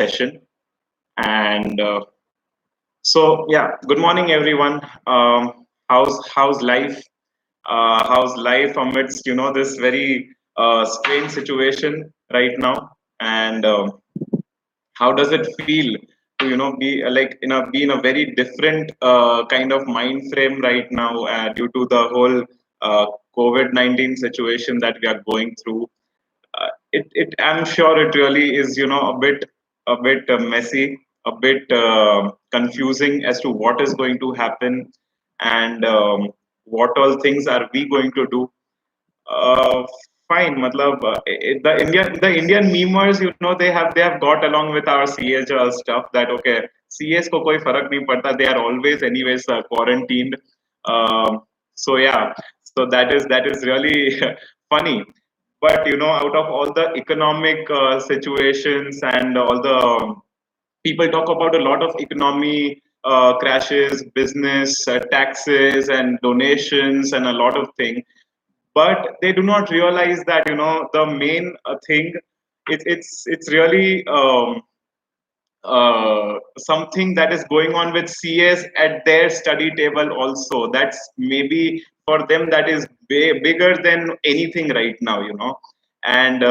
session. And yeah, good morning, everyone. How's life? How's life amidst this very strange situation right now? And how does it feel to be like be in a very different kind of mind frame right now due to the whole COVID-19 situation that we are going through? It I'm sure it really is a bit messy, a bit confusing as to what is going to happen, and what all things are we going to do. uh, Fine, matlab, the Indian memers, they have got along with our CH stuff that okay, CS ko koi farak nahi padta. They are always anyways quarantined. So yeah, so that is really funny. But out of all the economic situations and all the people talk about a lot of economy crashes, business taxes and donations and a lot of things, but they do not realize that the main thing, it's really something that is going on with CS at their study table also. That's maybe for them that is bigger than anything right now, and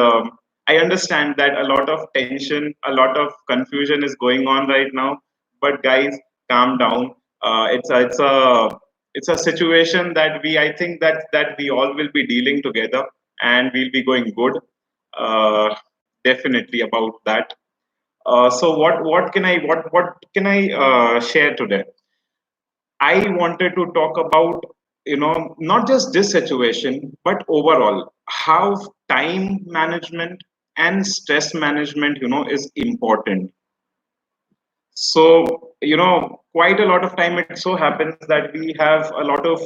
I understand that a lot of tension, a lot of confusion is going on right now, but guys, calm down. It's a situation that I think that we all will be dealing together, and we'll be going good, uh, definitely about that. So what can I share today? I wanted to talk about not just this situation, but overall how time management and stress management is important. So quite a lot of time it so happens that we have a lot of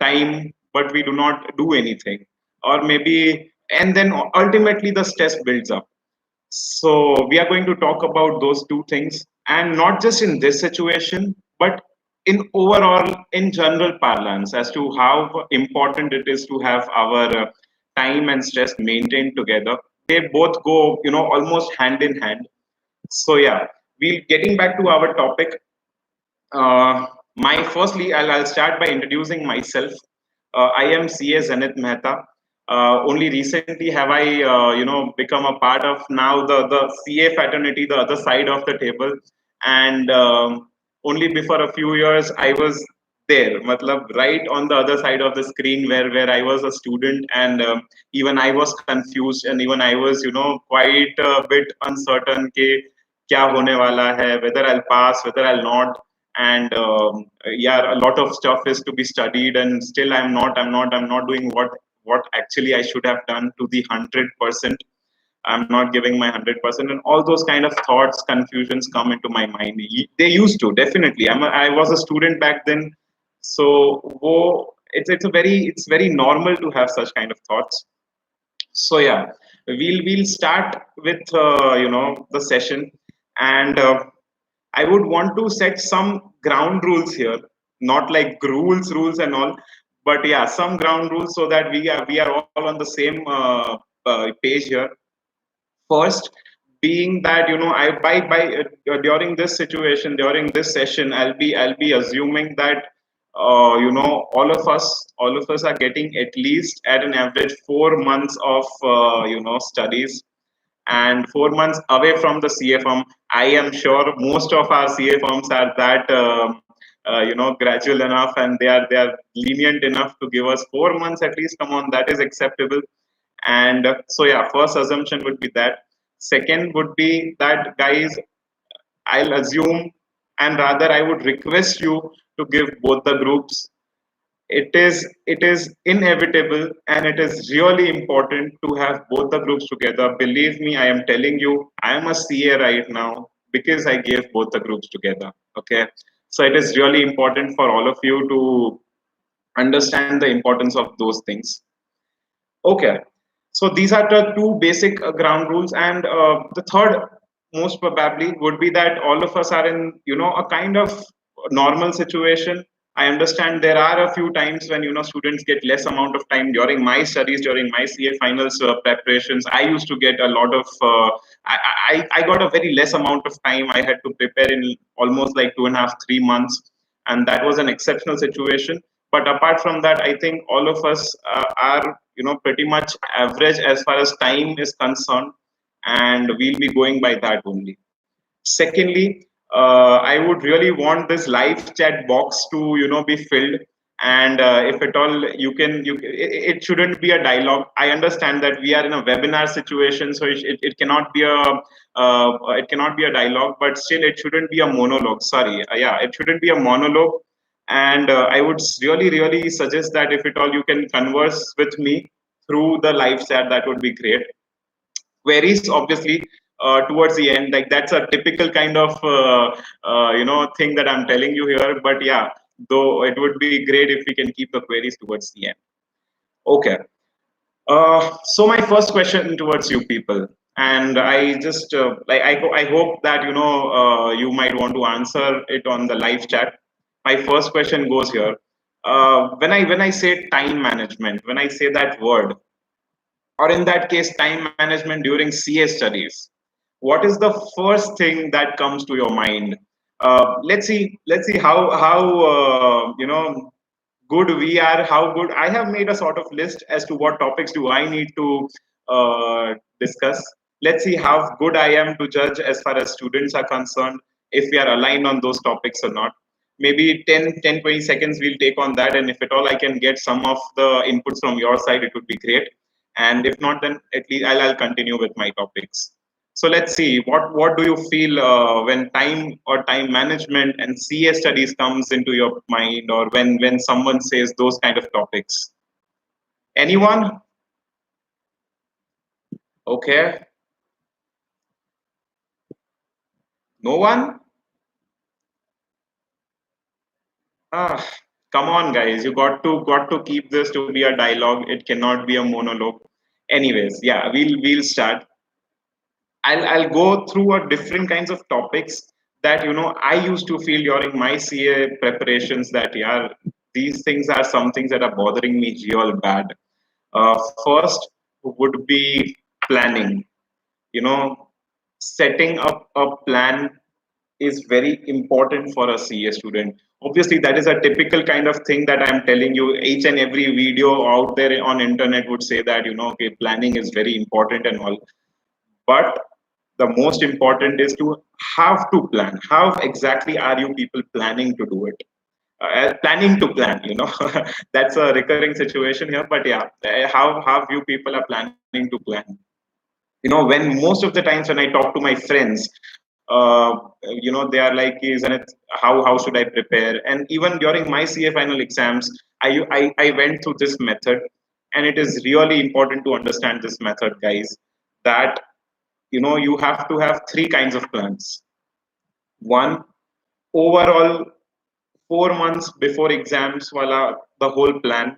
time, but we do not do anything, or maybe, and then ultimately the stress builds up. So we are going to talk about those two things, and not just in this situation, but in overall, in general parlance, as to how important it is to have our time and stress maintained together. They both go, almost hand in hand. So yeah, we'll getting back to our topic. My firstly, I'll start by introducing myself. I am CA Zenith Mehta. Only recently have I, become a part of now the CA fraternity, the other side of the table, and only before a few years I was there, matlab, right on the other side of the screen where I was a student, and even I was confused, and even I was, quite a bit uncertain ke kya hone wala hai, whether I'll pass, whether I'll not. And yeah, a lot of stuff is to be studied, and still I'm not doing what actually I should have done to the 100%. I'm not giving my 100%, and all those kind of thoughts, confusions come into my mind. They used to, definitely. I was a student back then, so it's very normal to have such kind of thoughts. So yeah, we'll start with the session, and I would want to set some ground rules here, not like rules and all, but yeah, some ground rules so that we are all on the same page here. First, being that I by during this situation, during this session, I'll be assuming that all of us are getting at least at an average 4 months of studies, and 4 months away from the CA firm. I am sure most of our CA firms are that gradual enough, and they are lenient enough to give us 4 months at least. Come on, that is acceptable. And so yeah, first assumption would be that. Second would be that, guys, I'll assume, and rather I would request you to give both the groups. It is inevitable, and it is really important to have both the groups together. Believe me, I am telling you, I am a CA right now because I gave both the groups together. Okay, so it is really important for all of you to understand the importance of those things. Okay, so these are the two basic ground rules, and the third, most probably, would be that all of us are in a kind of normal situation. I understand there are a few times when students get less amount of time during my studies, during my CA finals preparations. I used to get a lot of. I got a very less amount of time. I had to prepare in almost like 2.5 3 months, and that was an exceptional situation. But apart from that, I think all of us are pretty much average as far as time is concerned, and we'll be going by that only. Secondly, I would really want this live chat box to be filled, and if at all it shouldn't be a dialogue. I understand that we are in a webinar situation, so it cannot be a dialogue, but still it shouldn't be a monologue. Sorry, yeah, it shouldn't be a monologue. And I would really suggest that if at all you can converse with me through the live chat, that would be great. Varies obviously towards the end, like that's a typical kind of thing that I'm telling you here, but yeah, though it would be great if we can keep the queries towards the end. Okay. So my first question towards you people, and I just I hope that you might want to answer it on the live chat. My first question goes here. When I say time management, when I say that word, or in that case time management during CA studies, what is the first thing that comes to your mind? Let's see how good we are, how good. I have made a sort of list as to what topics do I need to discuss. Let's see how good I am to judge as far as students are concerned, if we are aligned on those topics or not. Maybe 10 20 seconds we'll take on that, and if at all I can get some of the inputs from your side, it would be great. And if not, then at least I'll continue with my topics. So let's see, what do you feel when time or time management and CA studies comes into your mind, or when someone says those kind of topics? Anyone? Okay, no one. Ah, come on, guys, you got to keep this to be a dialogue. It cannot be a monologue. Anyways, yeah, we'll start. I'll go through a different kinds of topics that I used to feel during my CA preparations, that yeah, these things are some things that are bothering me real bad. First would be planning. You know, setting up a plan is very important for a CA student. Obviously, that is a typical kind of thing that I'm telling you. Each and every video out there on internet would say that okay, planning is very important and all. But the most important is to have to plan. How exactly are you people planning to do it? Planning to plan, that's a recurring situation here. But yeah, how you people are planning to plan? When most of the times when I talk to my friends, they are like, is and it's, how should I prepare? And even during my CA final exams, I went through this method, and it is really important to understand this method, guys. That you have to have three kinds of plans. One, overall 4 months before exams, voila, the whole plan,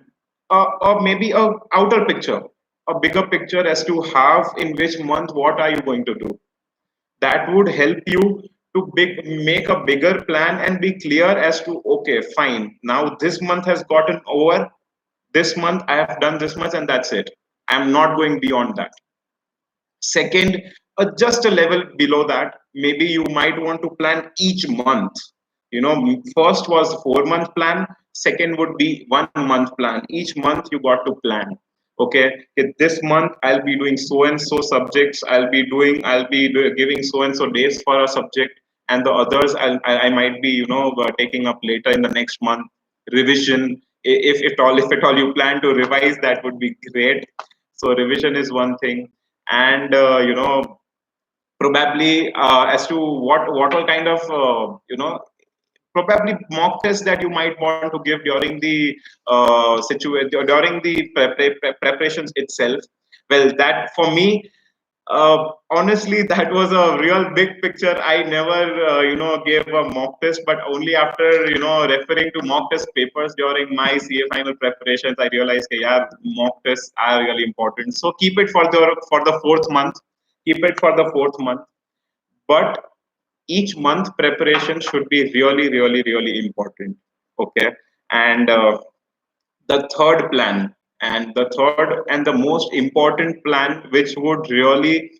or maybe a outer picture, a bigger picture as to how, in which month, what are you going to do. That would help you to make a bigger plan and be clear as to, okay, fine, now this month has gotten over, this month I have done this much, and that's it. I'm not going beyond that. Second, just a level below that, maybe you might want to plan each month. First was 4 month plan, second would be 1 month plan. Each month you got to plan. Okay, this month I'll be doing so and so subjects. Giving so and so days for a subject, and the others I might be taking up later in the next month. Revision, if at all you plan to revise, that would be great. So revision is one thing. And probably as to what all kind of probably mock tests that you might want to give during the during the preparations itself. Well, that for me, honestly, that was a real big picture. I never gave a mock test, but only after referring to mock test papers during my CA final preparations, I realized, yeah, mock tests are really important. So keep it for the fourth month. Keep it for the fourth month. But each month preparation should be really important. Okay. And the third plan, and the third and the most important plan, which would really,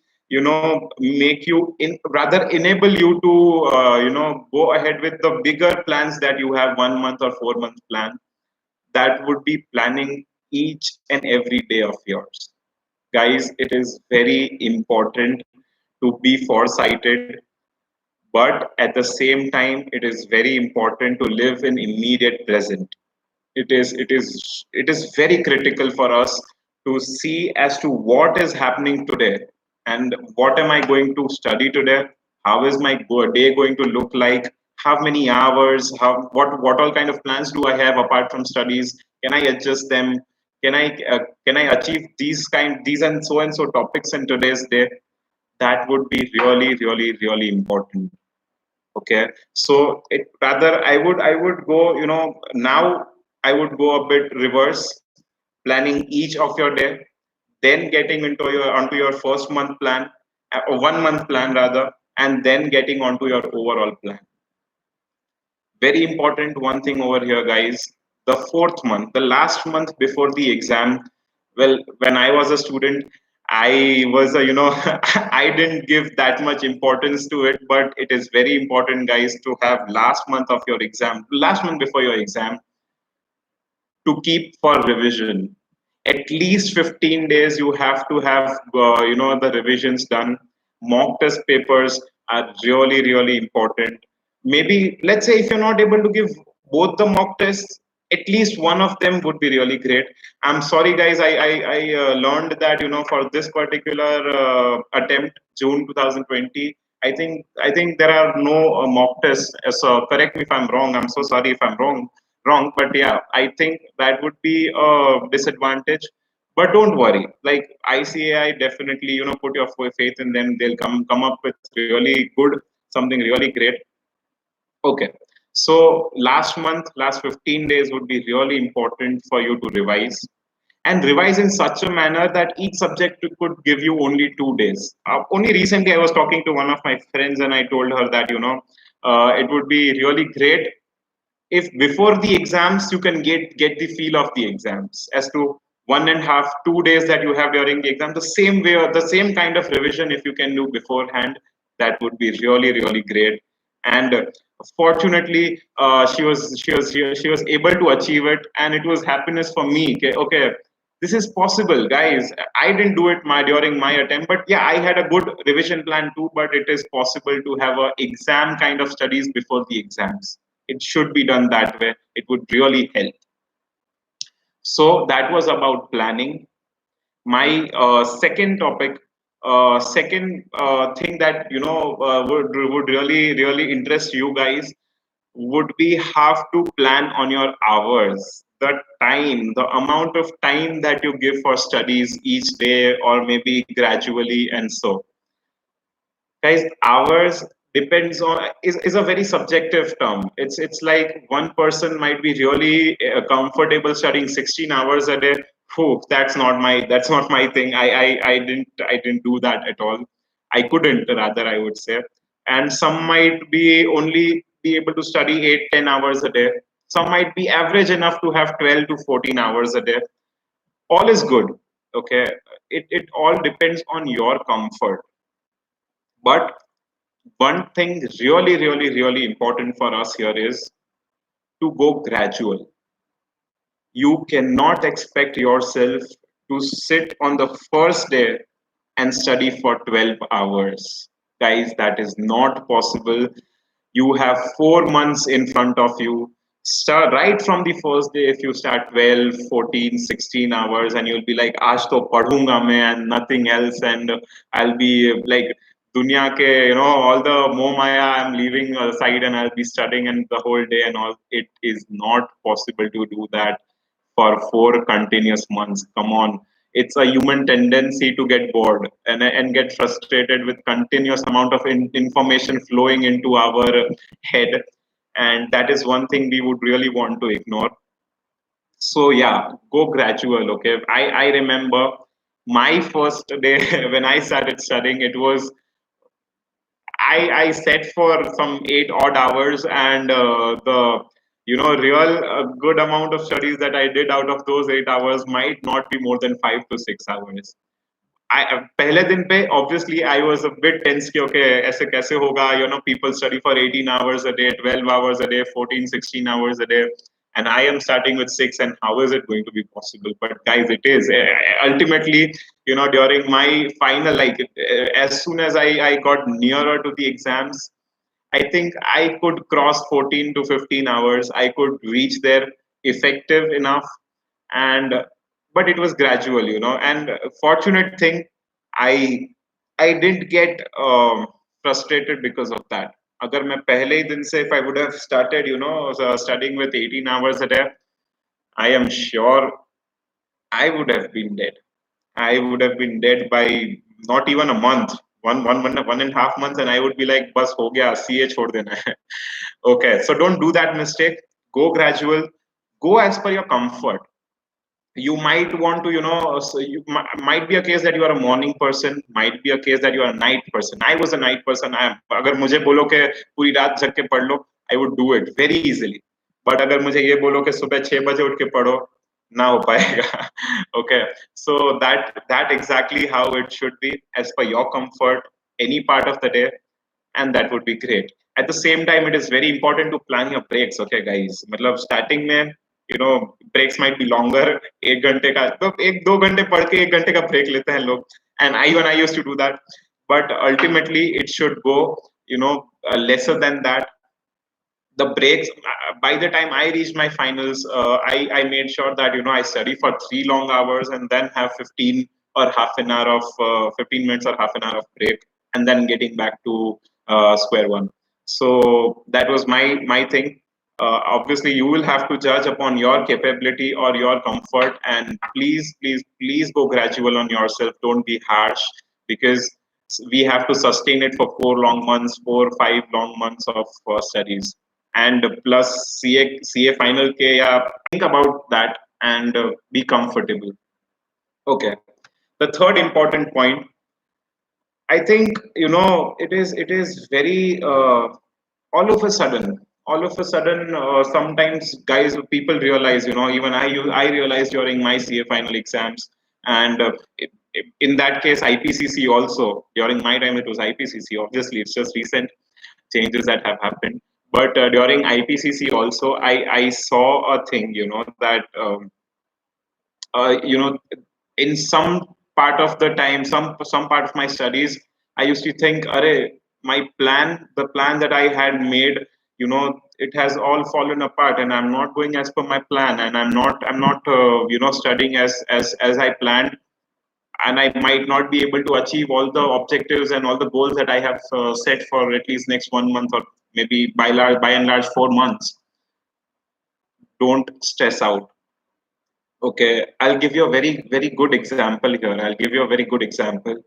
make you in rather enable you to, go ahead with the bigger plans that you have, 1 month or 4 month plan, that would be planning each and every day of yours. Guys, it is very important to be foresighted, but at the same time, it is very important to live in immediate present. It is very critical for us to see as to what is happening today, and what am I going to study today, how is my day going to look like, how many hours, what all kind of plans do I have apart from studies, can I adjust them, can I achieve these and so topics in today's day. That would be really, really, really important. Okay, so it rather, I would go, now I would go a bit reverse, planning each of your day, then getting into your onto your first month plan, or 1 month plan rather, and then getting onto your overall plan. Very important one thing over here, guys. The fourth month, the last month before the exam. Well, when I was a student, I was a, I didn't give that much importance to it, but it is very important, guys, to have last month of your exam, last month before your exam, to keep for revision. At least 15 days you have to have, the revisions done. Mock test papers are really, really important. Maybe, let's say, if you're not able to give both the mock tests, at least one of them would be really great. I'm sorry, guys, I learned that, for this particular attempt, June 2020, I think there are no mock tests. So correct me if I'm wrong. I'm so sorry if I'm wrong, but yeah, I think that would be a disadvantage. But don't worry, like ICAI, definitely, put your faith in them. They'll come up with really good, something really great. Okay, so last 15 days would be really important for you to revise, and revise in such a manner that each subject could give you only 2 days. Only recently I was talking to one of my friends, and I told her that, it would be really great if before the exams you can get the feel of the exams, as to 1.5 2 days that you have during the exam, the same way, or the same kind of revision, if you can do beforehand, that would be really, really great. And fortunately, she was able to achieve it, and it was happiness for me. Okay, okay, this is possible, guys. I didn't do it during my attempt, but yeah, I had a good revision plan too. But it is possible to have a exam kind of studies before the exams. It should be done that way. It would really help. So that was about planning. My second topic, second thing that, would really, really interest you guys, would be have to plan on your hours, the time, the amount of time that you give for studies each day, or maybe gradually, and so. Guys, hours depends on, is a very subjective term. It's like one person might be really comfortable studying 16 hours a day. Whew, that's not my thing. I didn't do that at all. I couldn't, rather, I would say. And some might be only be able to study 8 10 hours a day. Some might be average enough to have 12 to 14 hours a day. All is good. Okay, it all depends on your comfort. But one thing really, really, really important for us here is to go gradual. You cannot expect yourself to sit on the first day and study for 12 hours. Guys, that is not possible. You have 4 months in front of you. Start right from the first day. If you start 12, 14, 16 hours, and you'll be like, aaj to padhunga main and nothing else, and I'll be like, dunya ke, all the moh maya I'm leaving aside, and I'll be studying and the whole day and all. It is not possible to do that for 4 continuous months. Come on. It's a human tendency to get bored and get frustrated with continuous amount of information flowing into our head. And that is one thing we would really want to ignore. So yeah, go gradual. Okay. I remember my first day when I started studying, it was, I set for some 8 odd hours, and the Real good amount of studies that I did out of those 8 hours might not be more than 5 to 6 hours. पहले दिन पे obviously I was a bit tense कि okay ऐसे कैसे होगा, people study for 18 hours a day, 12 hours a day, 14, 16 hours a day, and I am starting with 6, and how is it going to be possible? But guys, it is. Ultimately, during my final, like as soon as I got nearer to the exams, I think I could cross 14 to 15 hours. I could reach there effective enough, and but it was gradual, And fortunate thing, I I didn't get frustrated because of that. अगर मैं पहले ही दिन से, if I would have started, studying with 18 hours a day, I am sure I would have been dead. I would have been dead by not even a month, 1.5 months, and I would be like, "Bas ho gaya, CA chhod dena hai." Okay, so don't do that mistake. Go gradual. Go as per your comfort. You might want to, so you might be a case that you are a morning person, might be a case that you are a night person. I was a night person. I am. अगर मुझे बोलो कि पूरी रात जग के पढ़ लो, I would do it very easily. But अगर मुझे ये बोलो कि सुबह 6 बजे उठ के पढ़ो, ना हो पाएगा. Okay, so that exactly how it should be, as per your comfort, any part of the day, and that would be great. At the same time, it is very important to plan your breaks. Okay, guys, मतलब starting में, breaks might be longer. 1 घंटे का तो 1-2 घंटे पढ़ के 1 घंटे का break लेते हैं लोग, and I used to do that, but ultimately it should go, lesser than that. The breaks, by the time I reached my finals, I made sure that I study for 3 long hours and then have 15 or half an hour of 15 minutes or half an hour of break, and then getting back to square one. So that was my thing. Obviously you will have to judge upon your capability or your comfort, and please go gradual on yourself. Don't be harsh, because we have to sustain it for 4 long months, 4 5 long months of studies, and plus CA final ke, yeah, think about that, and be comfortable. Okay, the third important point, I think, it is very all of a sudden, sometimes guys, people realize, even I realized during my CA final exams, and in that case IPCC also. During my time it was IPCC. Obviously it's just recent changes that have happened, but during IPCC also, I saw a thing, that in some part of the time, some part of my studies, I used to think, "Arey, the plan that I had made, it has all fallen apart, and I'm not going as per my plan, and I'm not studying as I planned, and I might not be able to achieve all the objectives and all the goals that I have set for at least next 1 month, or maybe by and large 4 months." Don't stress out. Okay, I'll give you a very good example here. I'll give you a very good example.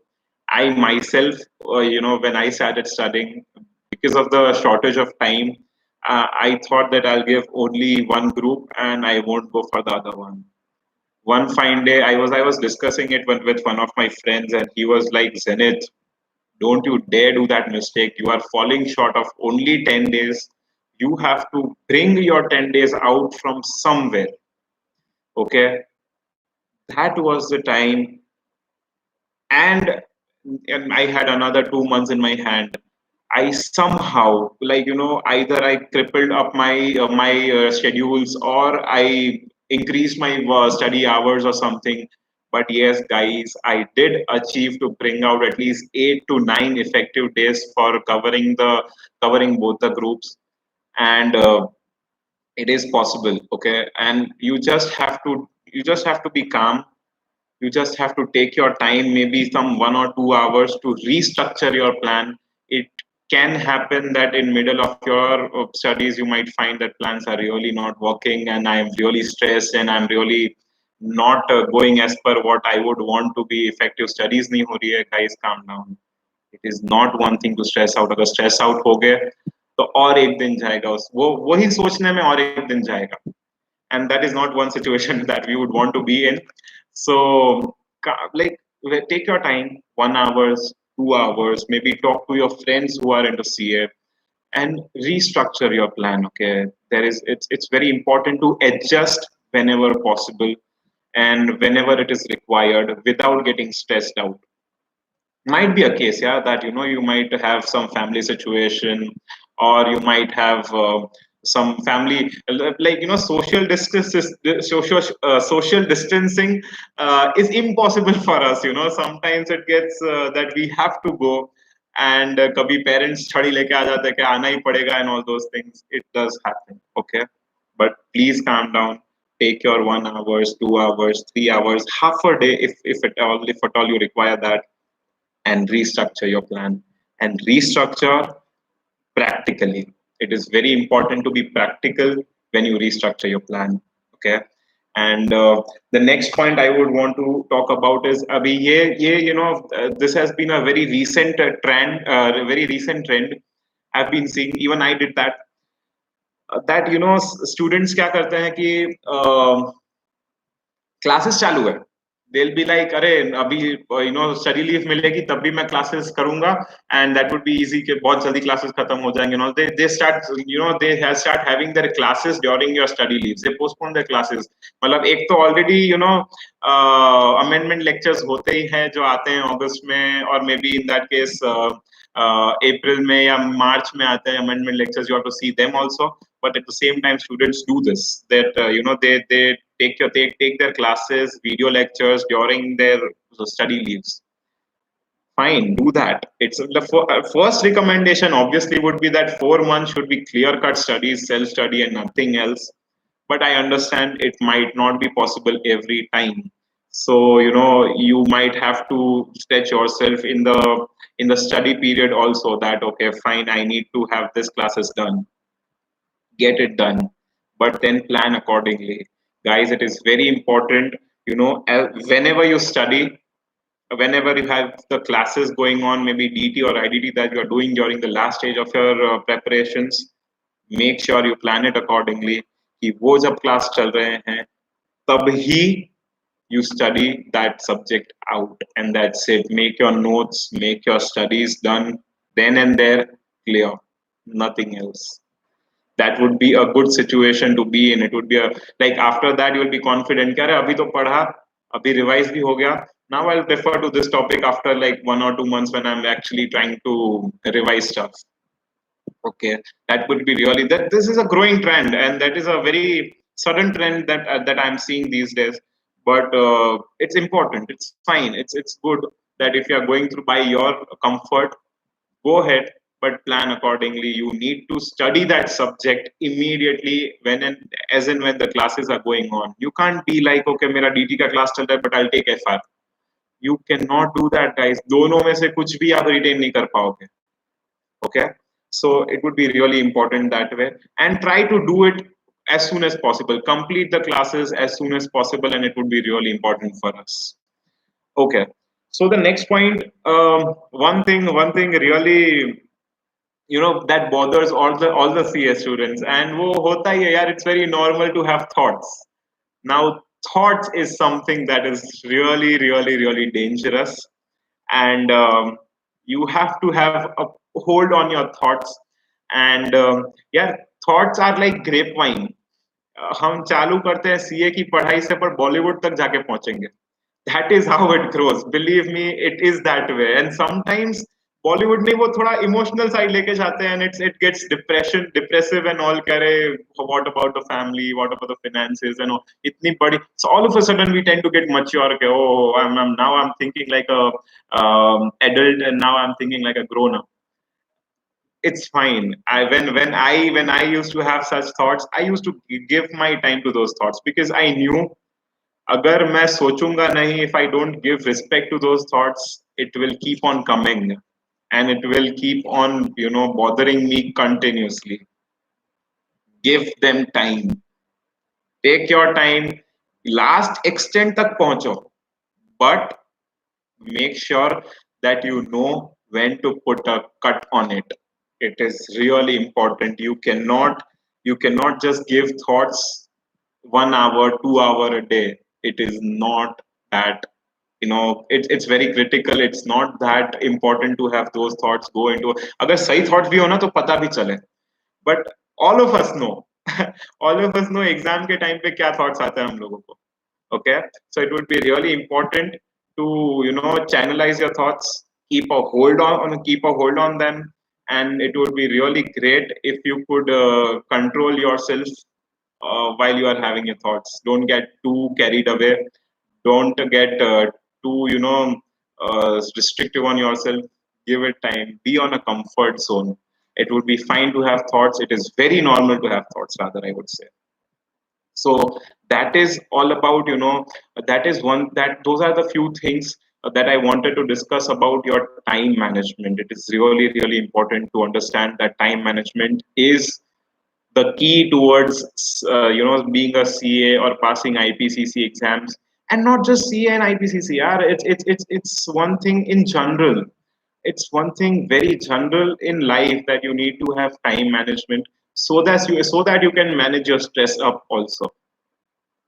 I myself, when I started studying, because of the shortage of time, I thought that I'll give only one group and I won't go for the other one. One fine day, I was discussing it with one of my friends, and he was like, "Zenith, don't you dare do that mistake. You are falling short of only 10 days. You have to bring your 10 days out from somewhere." Okay, that was the time, and I had another 2 months in my hand. I somehow, like, either I crippled up my schedules, or I increased my study hours or something. But yes, guys, I did achieve to bring out at least 8 to 9 effective days for covering both the groups, and it is possible. Okay, and you just have to be calm. You just have to take your time, maybe some 1 or 2 hours, to restructure your plan. It can happen that in middle of your studies you might find that plans are really not working, and I am really stressed, and I'm really not going as per what I would want to be effective. Studies nahi ho rahi hai. Guys, calm down. It is not one thing to stress out. अगर stress out हो गए तो और एक दिन जाएगा, उस वो वही सोचने में और एक दिन जाएगा, and that is not one situation that we would want to be in. So, like, take your time, 1 hours, 2 hours, maybe talk to your friends who are into CA. and restructure your plan. Okay, it's very important to adjust whenever possible and whenever it is required without getting stressed out. Might be a case, yeah, that you might have some family situation, or you might have some family, like social distance social distancing is impossible for us. Sometimes it gets that we have to go, and kabhi parents chhadi leke aa jate hain कि आना ही पड़ेगा and all those things. It does happen. Okay, but please calm down. Take your 1 hours, 2 hours, 3 hours, half a day, if at all you require that, and restructure your plan, and restructure practically. It is very important to be practical when you restructure your plan. Okay. And the next point I would want to talk about is abhi this has been a very recent trend, very recent trend I've been seeing. Even I did that. That students क्या करते हैं कि classes चालू है, they'll be like अरे अभी study leave मिलेगी तब भी मैं क्लासेस करूंगा, and that would be easy कि बहुत जल्दी क्लासेस खत्म हो जाएंगे. They start, start having their classes during your study leaves. They postpone their classes. मतलब एक तो ऑलरेडी अमेंडमेंट लेक्चर्स होते ही हैं जो आते हैं अगस्त में, और maybe in that case अप्रैल में या मार्च में आते हैं amendment lectures. You have to see them also. But at the same time, students do this, that they take their classes, video lectures during their study leaves. Fine, do that. It's the first recommendation obviously would be that 4 months should be clear cut studies, self study, and nothing else. But I understand it might not be possible every time. So you might have to stretch yourself in the study period also, that okay, fine, I need to have this classes done. Get it done, but then plan accordingly. Guys, it is very important, whenever you study, whenever you have the classes going on, maybe DT or IDT that you are doing during the last stage of your preparations, make sure you plan it accordingly. कि वो जब class चल रहे हैं तब ही you study that subject out, and that's it. Make your notes, make your studies done then and there, clear, nothing else. That would be a good situation to be in. It would be a, like, after that you will be confident कि अरे अभी तो पढ़ा, अभी revise भी हो गया. Now I'll refer to this topic after like 1 or 2 months when I'm actually trying to revise stuff. Okay, that would be really, that this is a growing trend, and that is a very sudden trend that I'm seeing these days. But it's important. It's fine. It's good that if you are going through by your comfort, go ahead, but plan accordingly. You need to study that subject immediately when and as and when the classes are going on. You can't be like, okay, मेरा DT का class चल रहा है, but I'll take FR. You cannot do that, guys. दोनों में से कुछ भी आप retain नहीं कर पाओगे. Okay, so it would be really important that way, and try to do it as soon as possible. Complete the classes as soon as possible, and it would be really important for us. Okay, so the next point, one thing really that bothers all the CS students, and wo hota hi hai yaar, it's very normal to have thoughts. Now thoughts is something that is really really really dangerous, and you have to have a hold on your thoughts. And yeah, thoughts are like grapevine. हम चालू करते हैं CA की पढ़ाई से, पर बॉलीवुड तक जाके पहुंचेंगे. That is how it grows. Believe me, it is that way. And sometimes Bollywood में वो थोड़ा इमोशनल साइड लेके जाते हैं, and it gets depressive and all. कह रहे what about the family, what about the finances and all, इतनी बड़ी. So all of a sudden we tend to get mature. Okay, oh, I'm thinking like a adult, and now I'm thinking like a grown up. It's fine. When I used to have such thoughts, I used to give my time to those thoughts, because I knew अगर मैं सोचूंगा नहीं, if I don't give respect to those thoughts, it will keep on coming, and it will keep on bothering me continuously. Give them time. Take your time. Last extent तक पहुंचो, but make sure that you know when to put a cut on it. It is really important. You cannot just give thoughts 1 hour, 2 hour a day. It is not that it's very critical. It's not that important to have those thoughts go into. अगर सही thoughts भी हो ना तो पता भी चले. But all of us know, all of us know exam के टाइम पे क्या thoughts आते हैं हम लोगों को. Okay, so it would be really important to channelize your thoughts, keep a hold on them, and it would be really great if you could control yourself while you are having your thoughts. Don't get too carried away. Don't get too restrictive on yourself. Give it time. Be on a comfort zone. It would be fine to have thoughts. It is very normal to have thoughts, rather, I would say. So that is all about, that is one that those are the few things that I wanted to discuss about your time management. It is really, really important to understand that time management is the key towards being a CA or passing IPCC exams. And not just CA and IPCC. Yeah, it's one thing in general. It's one thing very general in life, that you need to have time management, so that you can manage your stress up also.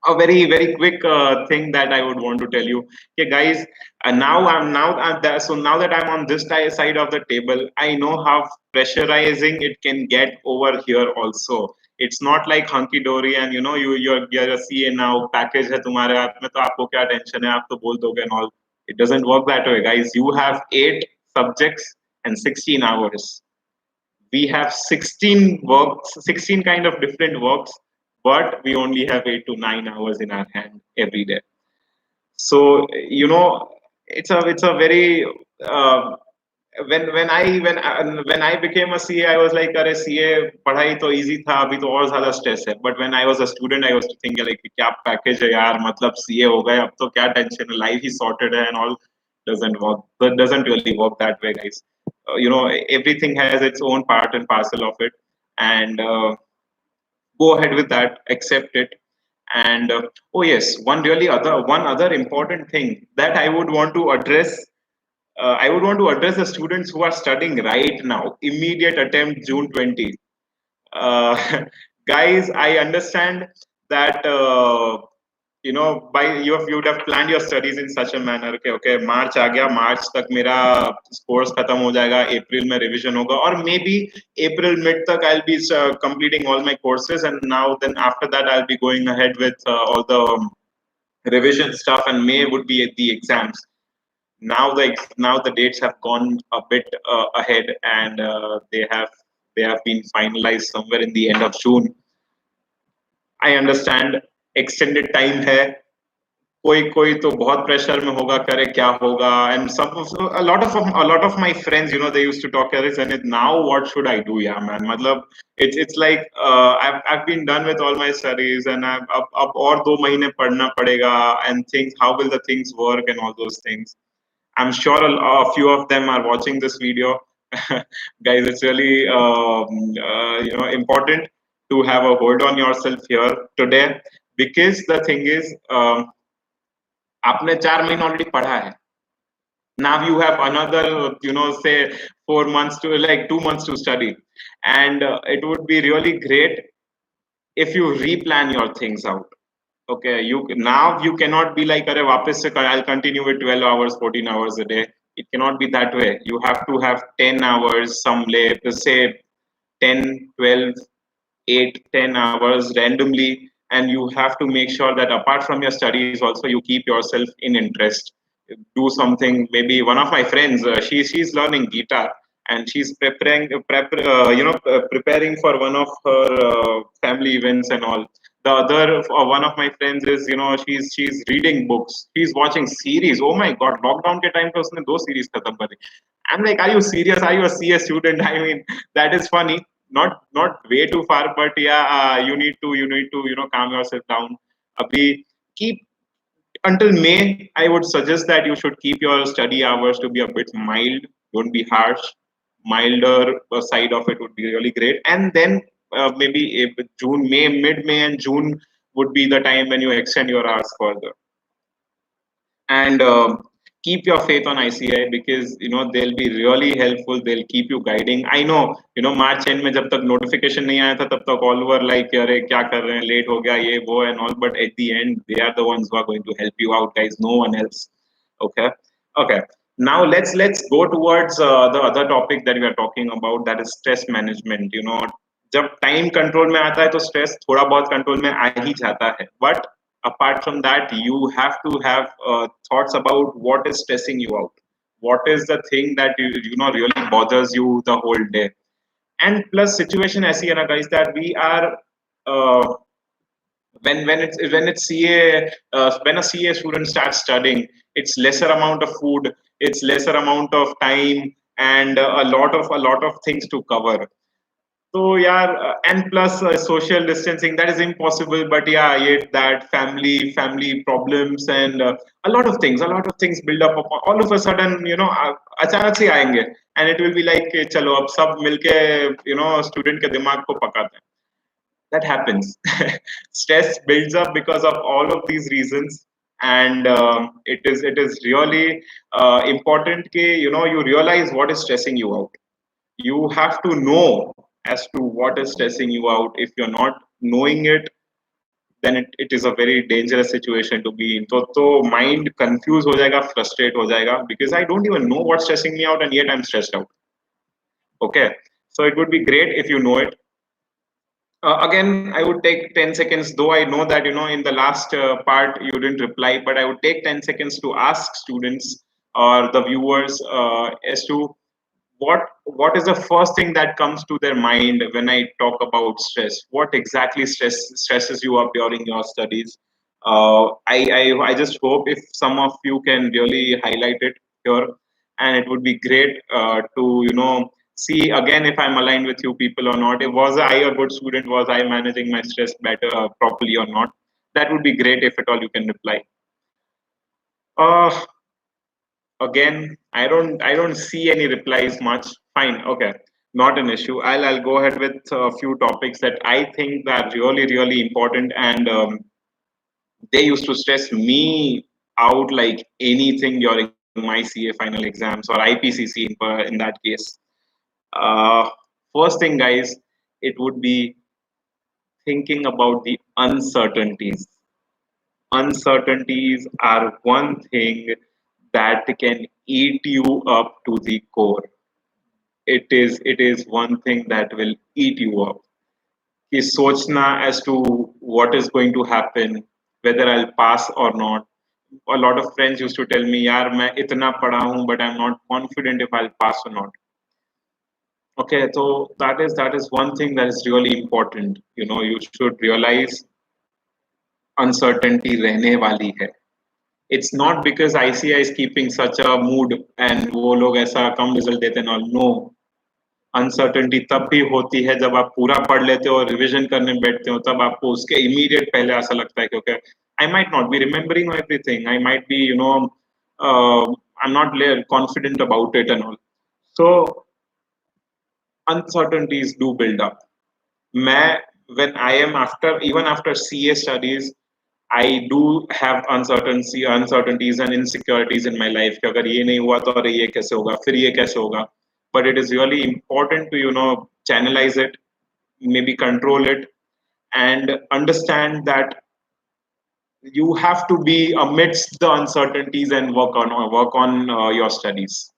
A very, very quick thing that I would want to tell you. Okay, guys, so now that I'm on this side of the table, I know how pressurizing it can get over here also. It's not like hunky dory, and you're a CA now, package है तुम्हारे हाथ में, तो आपको क्या tension है, आप तो बोल दोगे and all. It doesn't work that way, guys. You have 8 subjects and 16 hours. We have 16 works, 16 kind of different works, but we only have 8 to 9 hours in our hand every day. So it's a very when I became a CA, I was like, अरे CA पढ़ाई तो easy था, अभी तो और ज़्यादा stress है. But when I was a student, I was thinking like, क्या package है यार, मतलब CA हो गए, अब तो क्या tension है, life is sorted है and all. Doesn't work. That doesn't really work that way, guys. Everything has its own part and parcel of it, and go ahead with that, accept it. And oh yes, one other important thing that I would want to address. I would want to address the students who are studying right now. Immediate attempt June 20. uh, Guys, I understand that by you would have planned your studies in such a manner. Okay, March आ गया, March तक मेरा course खत्म हो जाएगा, April में revision होगा, or maybe April mid तक I'll be completing all my courses, and now then after that I'll be going ahead with all the revision stuff, and May would be the exams. Now the dates have gone a bit ahead, and they have been finalized somewhere in the end of June. I understand extended time है, कोई कोई तो बहुत pressure में होगा, करे क्या होगा. And a lot of my friends, they used to talk, अरे Sanit, now what should I do? Yeah, man, मतलब it's like I've been done with all my studies, and अब और 2 महीने पढ़ना पड़ेगा, and things, how will the things work and all those things. I'm sure a few of them are watching this video. Guys, it's really important to have a hold on yourself here today, because the thing is, आपने 4 महीने already पढ़ा है. Now you have another, say 4 months to, like 2 months to study, and it would be really great if you replan your things out. Okay, you cannot be like, अरे वापस से I'll continue with 12 hours, 14 hours a day. It cannot be that way. You have to have 10 hours, say 10, 12, 8, 10 hours randomly, and you have to make sure that apart from your studies also you keep yourself in interest. Do something. Maybe one of my friends, she's learning guitar, and she's preparing for one of her family events and all. The other one of my friends is, she's reading books, she's watching series. Oh my god, lockdown के time पे उसने 2 series खत्म कर दी. I'm like, are you serious? Are you a CA student? I mean, that is funny. Not way too far, but yeah, you need to calm yourself down. Abhi, keep until May, I would suggest that you should keep your study hours to be a bit mild. Don't be harsh. Milder side of it would be really great. And then maybe if June, mid May and June would be the time when you extend your hours further. And keep your faith on ICI, because they'll be really helpful. They'll keep you guiding. I know March end में जब तक notification नहीं आया था, तब तक all were like, अरे क्या कर रहे हैं, late हो गया ये वो and all. But at the end, they are the ones who are going to help you out, guys. No one else. Okay. Okay. Now let's go towards the other topic that we are talking about, that is stress management. जब time control में आता है तो stress थोड़ा बहुत control में आ ही जाता है. But apart from that, you have to have thoughts about what is stressing you out. What is the thing that really bothers you the whole day? And plus situation ऐसी है ना guys, that we are uh, when it's CA, when a CA student starts studying, it's lesser amount of food, it's lesser amount of time, and a lot of things to cover. So yeah, and plus social distancing, that is impossible. But yeah, yet that family problems and a lot of things build up. All of a sudden, अचानक से आएंगे, and it will be like चलो अब सब मिलके student के दिमाग को पकाते हैं. That happens. Stress builds up because of all of these reasons, and it is really important that you realize what is stressing you out. You have to know as to what is stressing you out. If you're not knowing it, then it is a very dangerous situation to be in. So mind confused हो जाएगा, frustrate हो जाएगा, because I don't even know what's stressing me out, and yet I'm stressed out. Okay, so it would be great if you know it. Again, I would take 10 seconds, though I know that, in the last part you didn't reply, but I would take 10 seconds to ask students or the viewers as to what is the first thing that comes to their mind when I talk about stress. What exactly stresses you up during your studies? I just hope if some of you can really highlight it here, and it would be great to see again if I'm aligned with you people or not. If was I a good student? Was I managing my stress better properly or not? That would be great if at all you can reply. Uh, Again, I don't see any replies much. Fine, okay, not an issue. I'll go ahead with a few topics that I think are really important, and they used to stress me out like anything during my CA final exams or IPCC in that case. Uh, First thing, guys, it would be thinking about the uncertainties. Uncertainties are one thing that can eat you up to the core. It is one thing that will eat you up. कि सोचना as to what is going to happen, whether I'll pass or not. A lot of friends used to tell me, यार मैं इतना पढ़ा हूँ, but I'm not confident if I'll pass or not. Okay, so that is one thing that is really important. You should realize uncertainty रहने वाली है. It's not because ICI is keeping such a mood and वो लोग ऐसा कम result देते हैं. No, uncertainty तब भी होती है जब आप पूरा पढ़ लेते हो और रिवीजन करने बैठते हो, तब आपको उसके इमीडिएट पहले ऐसा लगता है क्योंकि I might not be remembering everything, I might be I am not confident about it and all. So uncertainties do build up. मैं when I am after even after CA studies, I do have uncertainties and insecurities in my life कि अगर ये नहीं हुआ तो अरे ये कैसे होगा, फिर ये कैसे होगा. But it is really important to channelize it, maybe control it, and understand that you have to be amidst the uncertainties and work on your studies.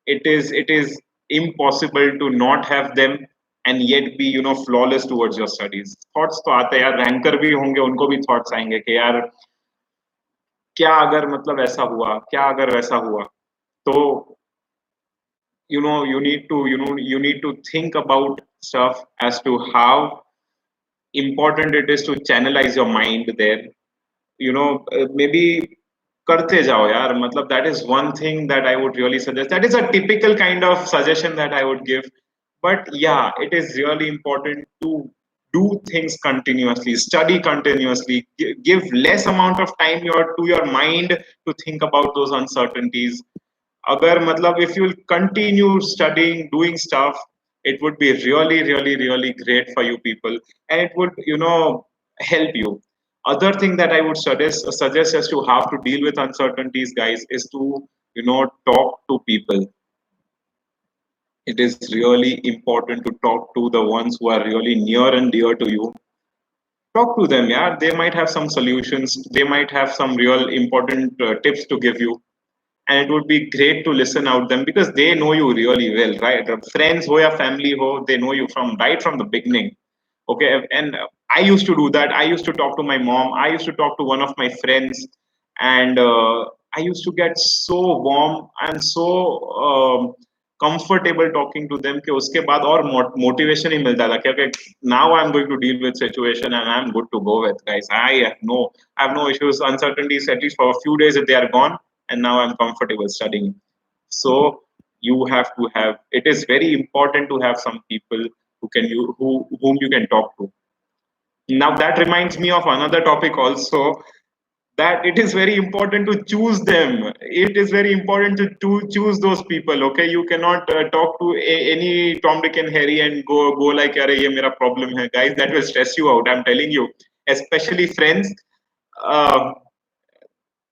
It is impossible to not have them and yet be flawless towards your studies. Thoughts तो आते हैं यार, ranker भी होंगे, उनको भी thoughts आएंगे कि यार क्या अगर मतलब ऐसा हुआ, क्या अगर वैसा हुआ. तो you need to think about stuff as to how important it is to channelize your mind there. Maybe करते जाओ यार, मतलब that is one thing that I would really suggest. That is a typical kind of suggestion that I would give. But yeah, it is really important to do things continuously, study continuously, give less amount of time to your mind to think about those uncertainties. अगर मतलब if you continue studying, doing stuff, it would be really great for you people, and it would help you. Other thing that I would suggest as to how to deal with uncertainties, guys, is to talk to people. It is really important to talk to the ones who are really near and dear to you. Talk to them. Yeah, they might have some solutions, they might have some real important tips to give you. and it would be great to listen out them because they know you really well, right? Friends ho ya family ho, they know you from right from the beginning. Okay, and I used to do that. I used to talk to my mom, I used to talk to one of my friends, and I used to get so warm and so comfortable talking to them कि उसके बाद और motivation ही मिलता था कि now I'm going to deal with situation and I'm good to go with guys. I have no issues, uncertainties at least for a few days if they are gone, and now I'm comfortable studying. So you have to have, it is very important to have some people whom you can talk to. Now that reminds me of another topic also, that it is very important to choose them. It is very important to choose those people. Okay, you cannot talk to any Tom, Dick, and Harry and go like, "Arey, ye mera problem hai." Guys, that will stress you out. I'm telling you, especially friends. Uh,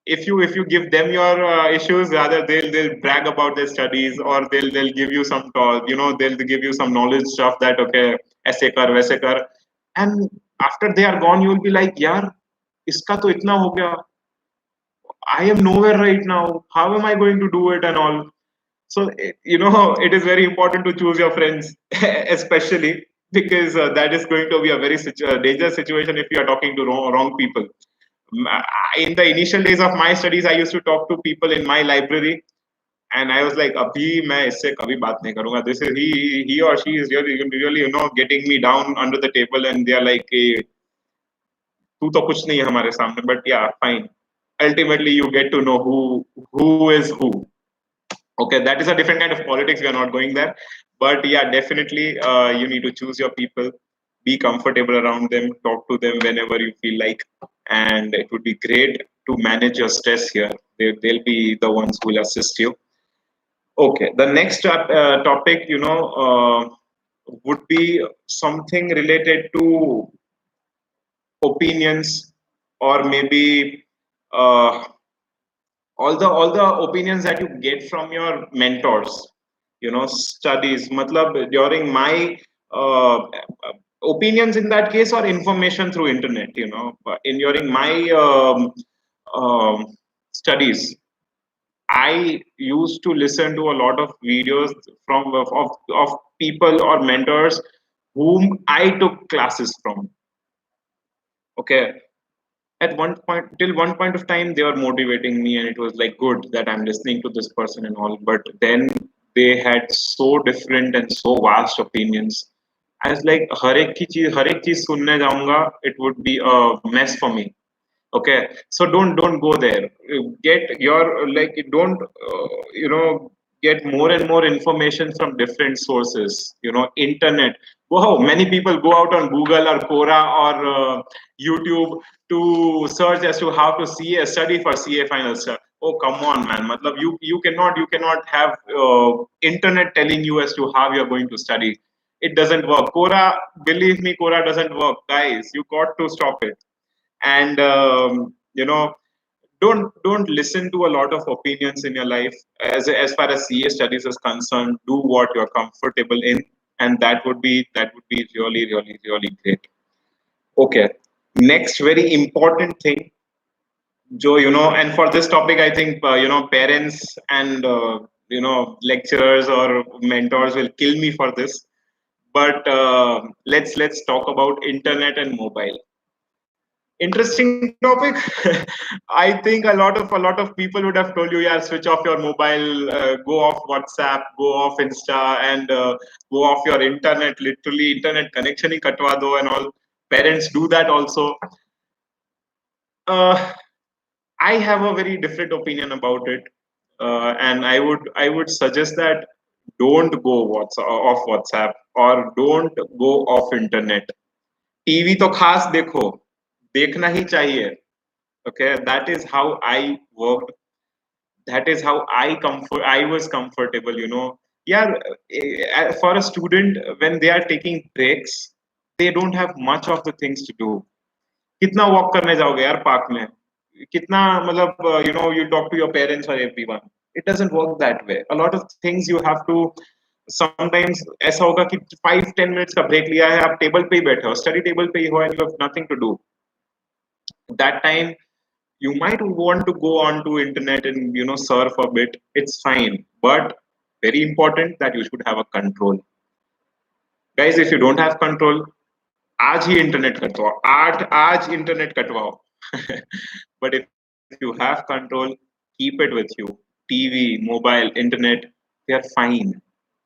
if you give them your issues, rather they'll brag about their studies, or they'll give you some talk, they'll give you some knowledge stuff that okay, aise kar waise kar, and after they are gone you'll be like, yaar, iska to itna ho gaya, I am nowhere right now, how am I going to do it and all. So it is very important to choose your friends especially because that is going to be a very dangerous situation if you are talking to wrong people. In the initial days of my studies, I used to talk to people in my library, and I was like, "Abhi, मैं इससे कभी बात नहीं करूँगा." This is he or she is really getting me down under the table, and they are like, "तू तो कुछ नहीं है हमारे सामने." But yeah, fine. Ultimately, you get to know who is who. Okay, that is a different kind of politics. We are not going there, but yeah, definitely, you need to choose your people, be comfortable around them, talk to them whenever you feel like, and it would be great to manage your stress here. They'll be the ones who will assist you. Okay, the next topic, would be something related to opinions, or maybe uh, all the opinions that you get from your mentors, studies, matlab during my uh, opinions in that case, or information through internet, in during my um, studies, I used to listen to a lot of videos of people or mentors whom I took classes from. Okay, at one point, till one point of time, they were motivating me, and it was like good that I'm listening to this person and all, but then they had so different and so vast opinions. I was like, हर एक चीज सुनने जाऊंगा, it would be a mess for me. Okay, so don't go there. Get your, like, don't get more and more information from different sources, internet. Wow, many people go out on Google or Quora or YouTube to search as to how to study for CA final stuff. Oh, come on, man. Matlab, you cannot have internet telling you as to how you're going to study. It doesn't work. Quora, believe me, Quora doesn't work, guys. You got to stop it. And don't listen to a lot of opinions in your life. As far as CA studies is concerned, do what you're comfortable in, and that would be really, really, really great. Okay, next very important thing, Joe, and for this topic, I think parents and lecturers or mentors will kill me for this, but let's talk about internet and mobile. Interesting topic. I think a lot of people would have told you, yeah, switch off your mobile, go off WhatsApp, go off Insta, and go off your internet. Literally, internet connection hi katwa do and all. Parents do that also. uh, I have a very different opinion about it, and I would suggest that don't go off WhatsApp, or don't go off internet. TV तो खास देखो, देखना ही चाहिए. Okay, that is how I worked, that is how I was comfortable, yeah. For a student, when they are taking breaks, they don't have much of the things to do. कितना walk करने जाओगे यार park में, कितना मतलब you talk to your parents or everyone. It doesn't work that way. A lot of things you have to, sometimes ऐसा होगा कि 5-10 minutes का ब्रेक लिया है, आप टेबल पे ही बैठे हो, स्टडी टेबल पे ही हो, and you have nothing to do that time. You might want to go on to internet and surf a bit. It's fine, but very important that you should have a control. Guys, if you don't have control, आज ही internet कटवाओ, आज internet कटवाओ. But if you have control, keep it with you. TV, mobile, internet, they are fine.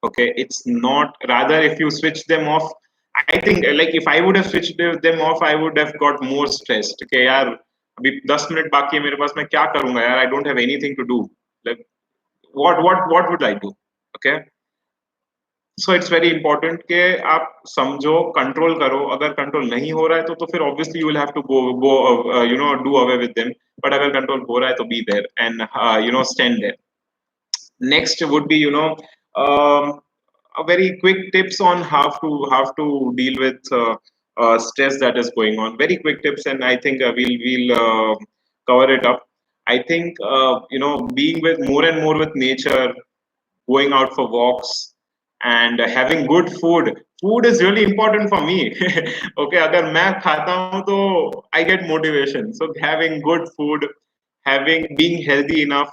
Okay, it's not, rather if you switch them off, I think like if I would have switched them off, I would have got more stressed. Okay यार, अभी 10 minute बाकी है मेरे पास, मैं क्या करूंगा यार, I don't have anything to do. Like what would I do? Okay, so it's very important कि आप समझो, कंट्रोल करो. अगर कंट्रोल नहीं हो रहा है तो फिर obviously you will have to go do away with them. But अगर कंट्रोल हो रहा है तो be there and stand there. Next would be a very quick tips on how to deal with stress that is going on. Very quick tips, and I think we'll cover it up. I think being with more and more with nature, going out for walks, and having good food. Food is really important for me. Okay, अगर मैं खाता हूँ तो I get motivation. So having good food, being healthy enough,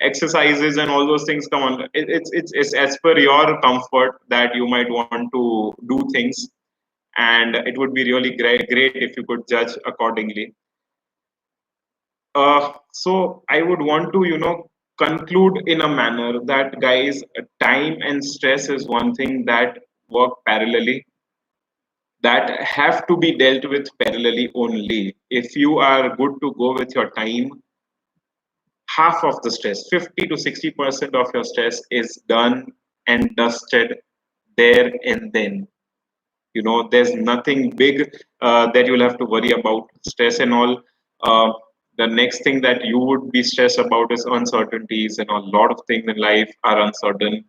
exercises and all those things come on. It's as per your comfort that you might want to do things, and it would be really great if you could judge accordingly. So I would want to conclude in a manner that, guys, time and stress is one thing that work parallelly, that have to be dealt with parallelly only. If you are good to go with your time, half of the stress, 50 to 60% of your stress is done and dusted there and then. There's nothing big that you'll have to worry about. Stress and all. The next thing that you would be stressed about is uncertainties, and a lot of things in life are uncertain,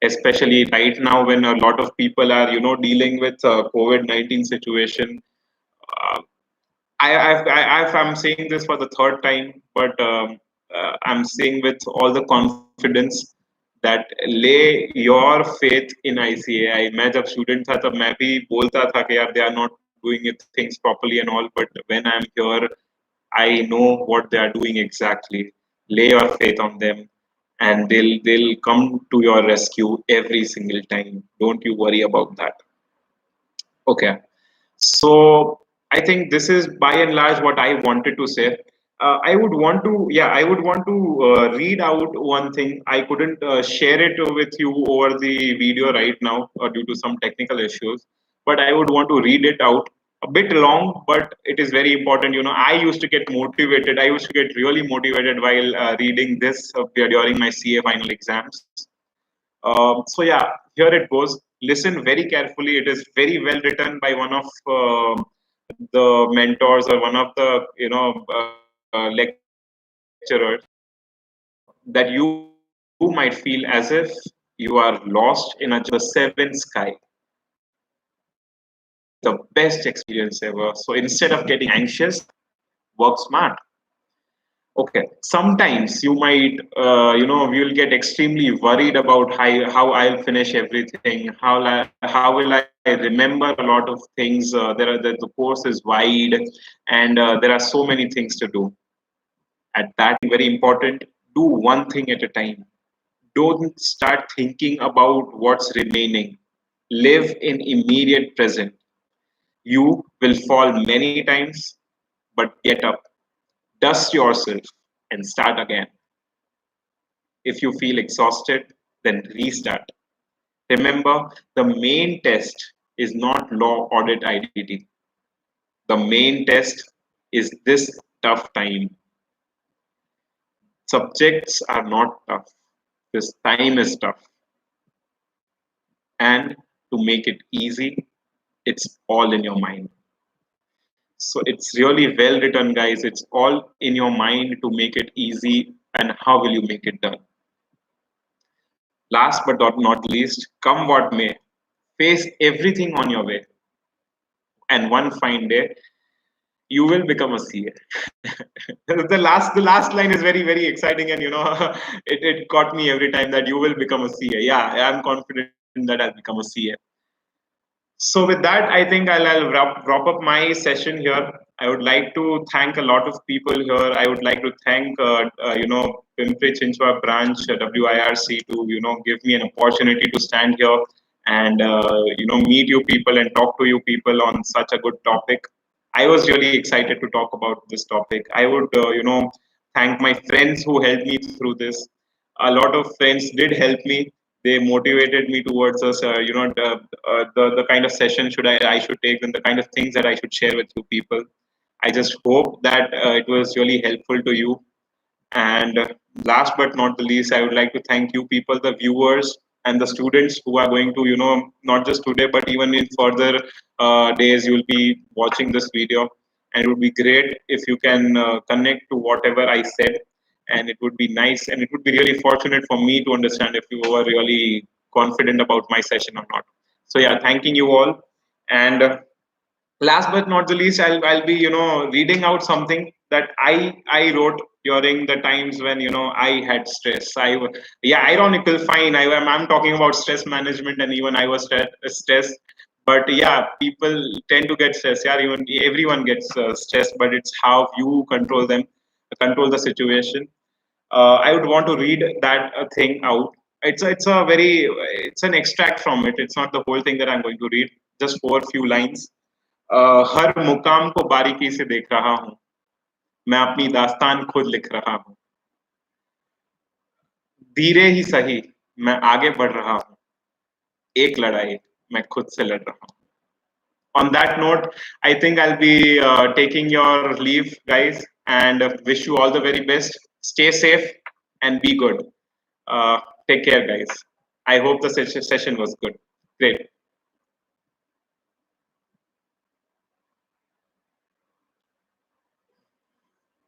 especially right now when a lot of people are dealing with COVID-19 situation. uh, I'm saying this for the third time, but I'm saying with all the confidence that lay your faith in ICAI. मैं जब student था तब मैं भी बोलता था कि यार they are not doing it things properly and all, but when I'm here, I know what they are doing exactly. Lay your faith on them, and they'll come to your rescue every single time. Don't you worry about that. Okay. So I think this is by and large what I wanted to say. I would want to read out one thing. I couldn't share it with you over the video right now due to some technical issues, but I would want to read it out. A bit long, but it is very important. I used to get motivated. I used to get really motivated while reading this during my CA final exams. So yeah, here it goes. Listen very carefully. It is very well written by one of the mentors or one of the lecturers, that you might feel as if you are lost in a just seven sky. This is the best experience ever. So instead of getting anxious, work smart. Okay, sometimes you might, you'll get extremely worried about how I'll finish everything, how will I remember a lot of things. The course is wide, and there are so many things to do. At that, very important. Do one thing at a time. Don't start thinking about what's remaining. Live in immediate present. You will fall many times, but get up, dust yourself, and start again. If you feel exhausted, then restart. Remember, the main test is not law audit identity. The main test is this tough time. Subjects are not tough. This time is tough. And to make it easy, it's all in your mind. So it's really well written, guys. It's all in your mind to make it easy. And how will you make it done? Last but not least, come what may, face everything on your way. And one fine day, you will become a CA. The last line is very, very exciting, and it caught me every time, that you will become a CA. Yeah, I'm confident that I'll become a CA. So with that, I think I'll wrap up my session here. I would like to thank a lot of people here. I would like to thank, Pimpri Chinchwa branch, WIRC, to, give me an opportunity to stand here and, meet you people and talk to you people on such a good topic. I was really excited to talk about this topic. I would, thank my friends who helped me through this. A lot of friends did help me. They motivated me towards us, the kind of session I should take, and the kind of things that I should share with you people. I just hope that it was really helpful to you. And last but not the least, I would like to thank you people, the viewers and the students who are going to, not just today, but even in further days, you'll be watching this video. And it would be great if you can connect to whatever I said. And it would be nice, and it would be really fortunate for me to understand if you were really confident about my session or not. So yeah, thanking you all. And last but not the least, I'll be, reading out something that I wrote during the times when, I had stress. Yeah, ironical, fine, I'm talking about stress management, and even I was stressed. But yeah, people tend to get stressed. Yeah, even everyone gets stressed, but it's how you control them, control the situation. I would want to read that thing out. It's an extract from it. It's not the whole thing that I'm going to read. Just four few lines. हर मुकाम को बारीकी से देख रहा हूँ. मैं अपनी दास्तान खुद लिख रहा हूँ. धीरे ही सही मैं आगे बढ़ रहा हूँ. एक लड़ाई मैं खुद से लड़ रहा हूँ. On that note, I think I'll be taking your leave, guys, and wish you all the very best. Stay safe and be good. Uh, Take care, guys. I hope the session was good. Great.